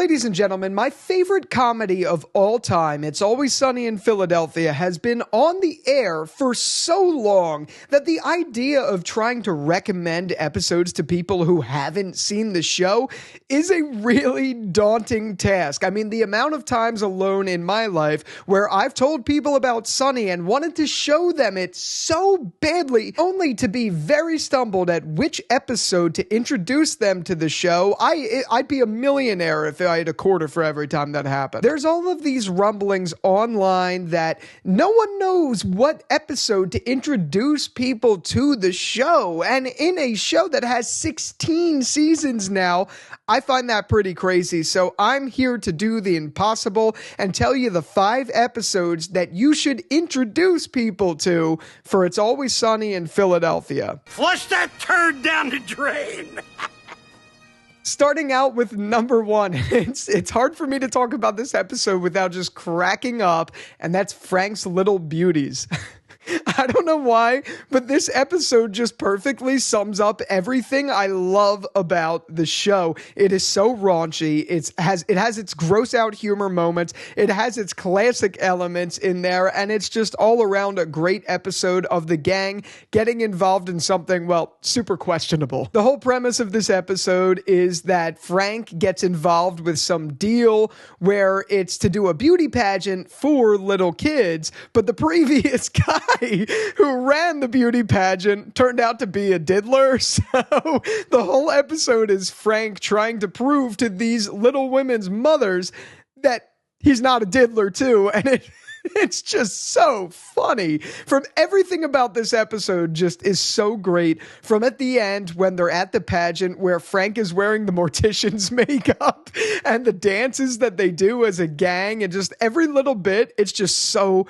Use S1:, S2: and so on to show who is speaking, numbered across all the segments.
S1: Ladies and gentlemen, my favorite comedy of all time, It's Always Sunny in Philadelphia, has been on the air for so long that the idea of trying to recommend episodes to people who haven't seen the show is a really daunting task. I mean, the amount of times alone in my life where I've told people about Sunny and wanted to show them it so badly, only to be very stumbled at which episode to introduce them to the show. I'd be a millionaire if I had a quarter for every time that happened. There's all of these rumblings online that no one knows what episode to introduce people to the show. And in a show that has 16 seasons now, I find that pretty crazy. So I'm here to do the impossible and tell you the 5 episodes that you should introduce people to for It's Always Sunny in Philadelphia.
S2: Flush that turd down the drain!
S1: Starting out with number 1, it's hard for me to talk about this episode without just cracking up, and that's Frank's Little Beauties. I don't know why, but this episode just perfectly sums up everything I love about the show. It is so raunchy. It has its gross out humor moments. It has its classic elements in there, and it's just all around a great episode of the gang getting involved in something, well, super questionable. The whole premise of this episode is that Frank gets involved with some deal where it's to do a beauty pageant for little kids, but the previous guy who ran the beauty pageant turned out to be a diddler. So the whole episode is Frank trying to prove to these little women's mothers that he's not a diddler too, and it's just so funny. From everything about this episode just is so great. From at the end when they're at the pageant where Frank is wearing the mortician's makeup and the dances that they do as a gang and just every little bit, it's just so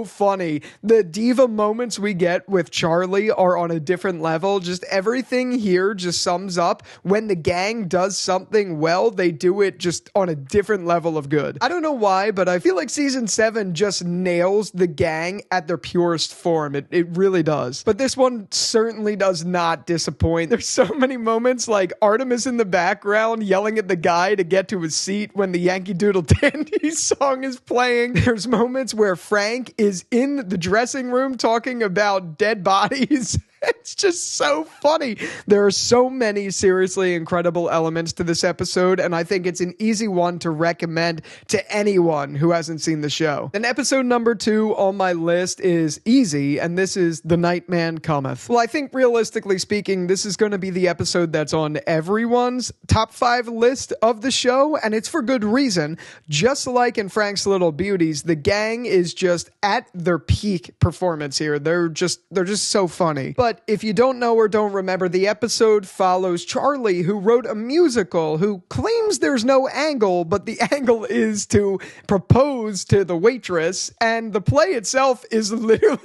S1: funny. The diva moments we get with Charlie are on a different level. Just everything here just sums up when the gang does something well, they do it just on a different level of good. I don't know why, but I feel like season 7 just nails the gang at their purest form. It really does. But this one certainly does not disappoint. There's so many moments like Artemis in the background yelling at the guy to get to his seat when the Yankee Doodle Dandy song is playing. There's moments where Frank is in the dressing room talking about dead bodies. It's just so funny. There are so many seriously incredible elements to this episode, and I think it's an easy one to recommend to anyone who hasn't seen the show. And episode number 2 on my list is easy, and this is The Nightman Cometh. Well, I think realistically speaking, this is going to be the episode that's on everyone's top 5 list of the show, and it's for good reason. Just like in Frank's Little Beauties, the gang is just at their peak performance here. They're just so funny. But if you don't know or don't remember, the episode follows Charlie, who wrote a musical, who claims there's no angle, but the angle is to propose to the waitress, and the play itself is literally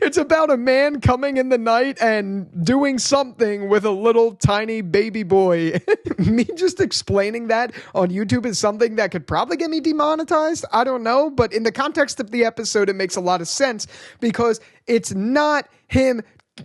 S1: it's about a man coming in the night and doing something with a little tiny baby boy. Me just explaining that on YouTube is something that could probably get me demonetized. I don't know, but in the context of the episode, it makes a lot of sense because it's not him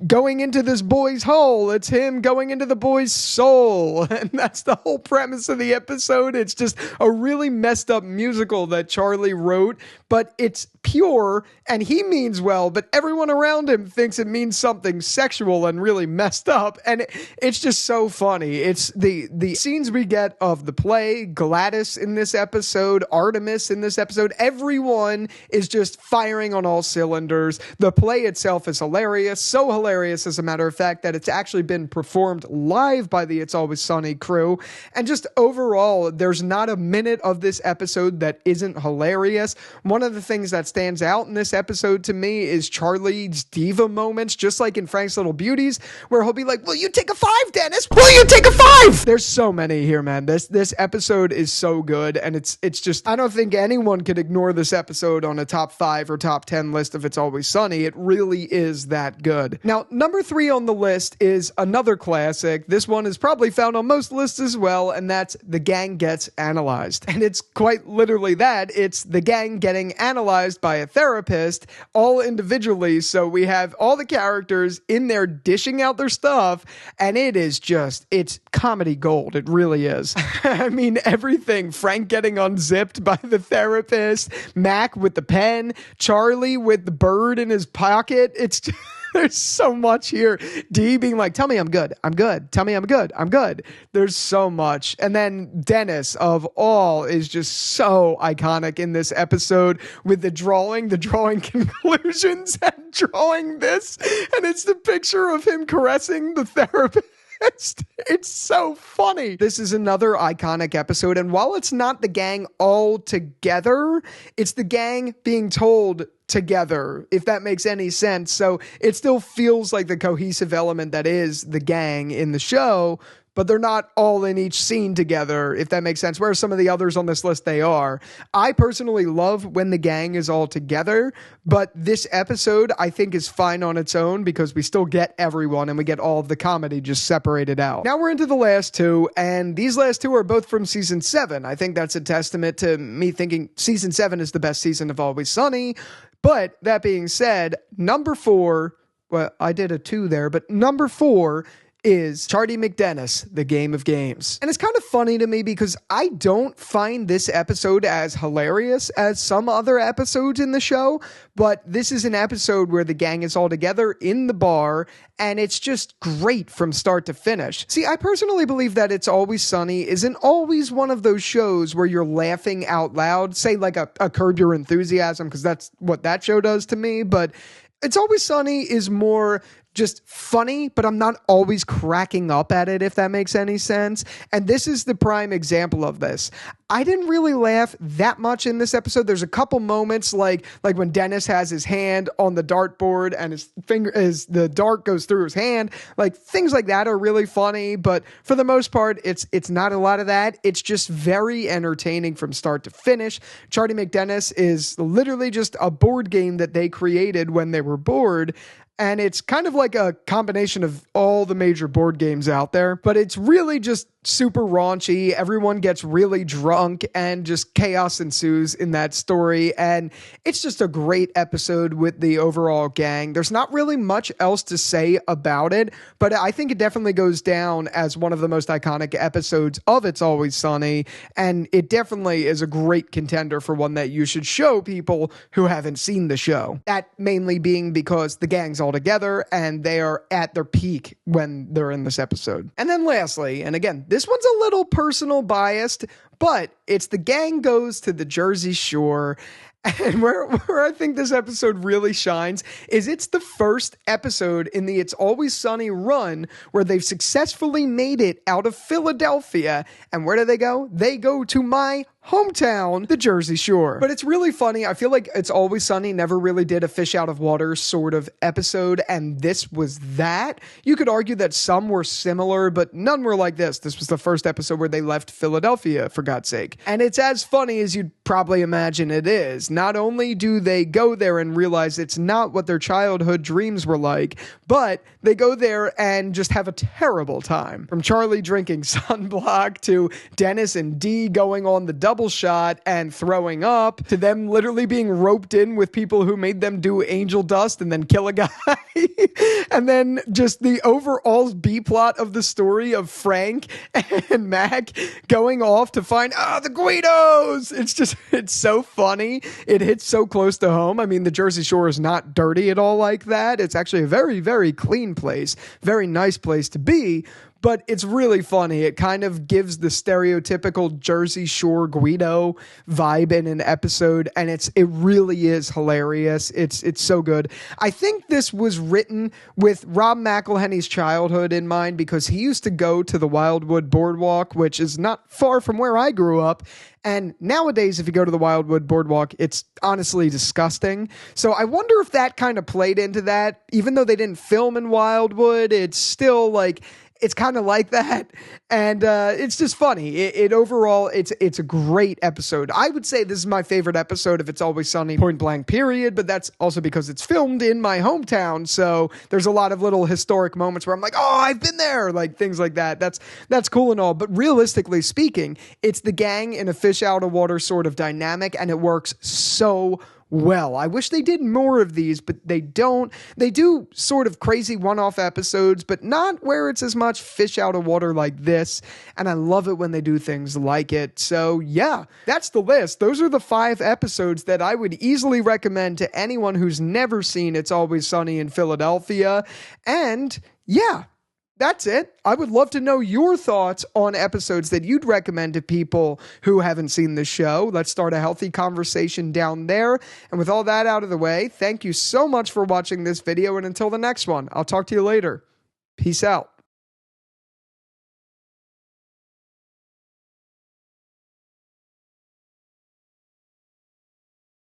S1: going into this boy's hole. It's him going into the boy's soul. And that's the whole premise of the episode. It's just a really messed up musical that Charlie wrote, but it's pure and he means well, but everyone around him thinks it means something sexual and really messed up. And it's just so funny. It's the scenes we get of the play, Gladys in this episode, Artemis in this episode, everyone is just firing on all cylinders. The play itself is hilarious, so hilarious as a matter of fact that it's actually been performed live by the It's Always Sunny crew. And just overall, there's not a minute of this episode that isn't hilarious. One of the things that stands out in this episode to me is Charlie's diva moments, just like in Frank's Little Beauties, where he'll be like, "Will you take a 5, Dennis? Will you take a 5?" There's so many here, man. This episode is so good, and it's just, I don't think anyone could ignore this episode on a top 5 or top 10 list of It's Always Sunny. It really is that good. Now, number 3 on the list is another classic. This one is probably found on most lists as well, and that's The Gang Gets Analyzed. And it's quite literally that. It's the gang getting analyzed by a therapist, all individually. So we have all the characters in there dishing out their stuff, and it's comedy gold. It really is. I mean, everything. Frank getting unzipped by the therapist, Mac with the pen, Charlie with the bird in his pocket. It's just... There's so much here. Dee being like, tell me I'm good. I'm good. Tell me I'm good. I'm good. There's so much. And then Dennis, of all, is just so iconic in this episode with the drawing conclusions and drawing this. And it's the picture of him caressing the therapist. It's so funny. This is another iconic episode. And while it's not the gang all together, it's the gang being told together, if that makes any sense. So it still feels like the cohesive element that is the gang in the show, but they're not all in each scene together, if that makes sense. Whereas some of the others on this list, they are. I personally love when the gang is all together, but this episode, I think, is fine on its own because we still get everyone and we get all of the comedy just separated out. Now we're into the last 2, and these last 2 are both from season 7. I think that's a testament to me thinking season 7 is the best season of Always Sunny. But that being said, number 4, well, I did a 2 there, but number 4 is Chardee MacDennis, The Game of Games. And it's kind of funny to me because I don't find this episode as hilarious as some other episodes in the show, but this is an episode where the gang is all together in the bar, and it's just great from start to finish. See, I personally believe that It's Always Sunny isn't always one of those shows where you're laughing out loud, say like a Curb Your Enthusiasm, because that's what that show does to me, but It's Always Sunny is more just funny, but I'm not always cracking up at it, if that makes any sense. And this is the prime example of this. I didn't really laugh that much in this episode. There's a couple moments like when Dennis has his hand on the dartboard and the dart goes through his hand. Like things like that are really funny, but for the most part, it's not a lot of that. It's just very entertaining from start to finish. Chardee MacDennis is literally just a board game that they created when they were bored. And it's kind of like a combination of all the major board games out there, but it's really just super raunchy. Everyone gets really drunk and just chaos ensues in that story. And it's just a great episode with the overall gang. There's not really much else to say about it, but I think it definitely goes down as one of the most iconic episodes of It's Always Sunny. And it definitely is a great contender for one that you should show people who haven't seen the show. That mainly being because the gang's all together and they are at their peak when they're in this episode. And then lastly, and again, this one's a little personal biased, but it's The Gang Goes to the Jersey Shore. And where I think this episode really shines is it's the first episode in the It's Always Sunny run where they've successfully made it out of Philadelphia. And where do they go? They go to my hometown, the Jersey Shore. But it's really funny. I feel like It's Always Sunny never really did a fish out of water sort of episode, and this was that. You could argue that some were similar, but none were like this. This was the first episode where they left Philadelphia, for God's sake. And it's as funny as you'd probably imagine it is. Not only do they go there and realize it's not what their childhood dreams were like, but they go there and just have a terrible time. From Charlie drinking sunblock to Dennis and Dee going on the double shot and throwing up to them literally being roped in with people who made them do angel dust and then kill a guy. And then just the overall B plot of the story of Frank and Mac going off to find the Guidos. It's so funny. It hits so close to home. I mean, the Jersey Shore is not dirty at all like that. It's actually a very, very clean place, very nice place to be. But it's really funny. It kind of gives the stereotypical Jersey Shore Guido vibe in an episode, and it really is hilarious. It's so good. I think this was written with Rob McElhenney's childhood in mind because he used to go to the Wildwood Boardwalk, which is not far from where I grew up. And nowadays, if you go to the Wildwood Boardwalk, it's honestly disgusting. So I wonder if that kind of played into that. Even though they didn't film in Wildwood, it's still like It's kind of like that, and it's just funny. It overall, it's a great episode. I would say this is my favorite episode of It's Always Sunny, point blank, period, but that's also because it's filmed in my hometown, so there's a lot of little historic moments where I'm like, oh, I've been there, like things like that. That's cool and all, but realistically speaking, it's the gang in a fish out of water sort of dynamic, and it works so well. I wish they did more of these, but they don't. They do sort of crazy one-off episodes, but not where it's as much fish out of water like this, and I love it when they do things like it. So yeah, that's the list. Those are the 5 episodes that I would easily recommend to anyone who's never seen It's Always Sunny in Philadelphia, and yeah, that's it. I would love to know your thoughts on episodes that you'd recommend to people who haven't seen the show. Let's start a healthy conversation down there. And with all that out of the way, thank you so much for watching this video. And until the next one, I'll talk to you later. Peace out.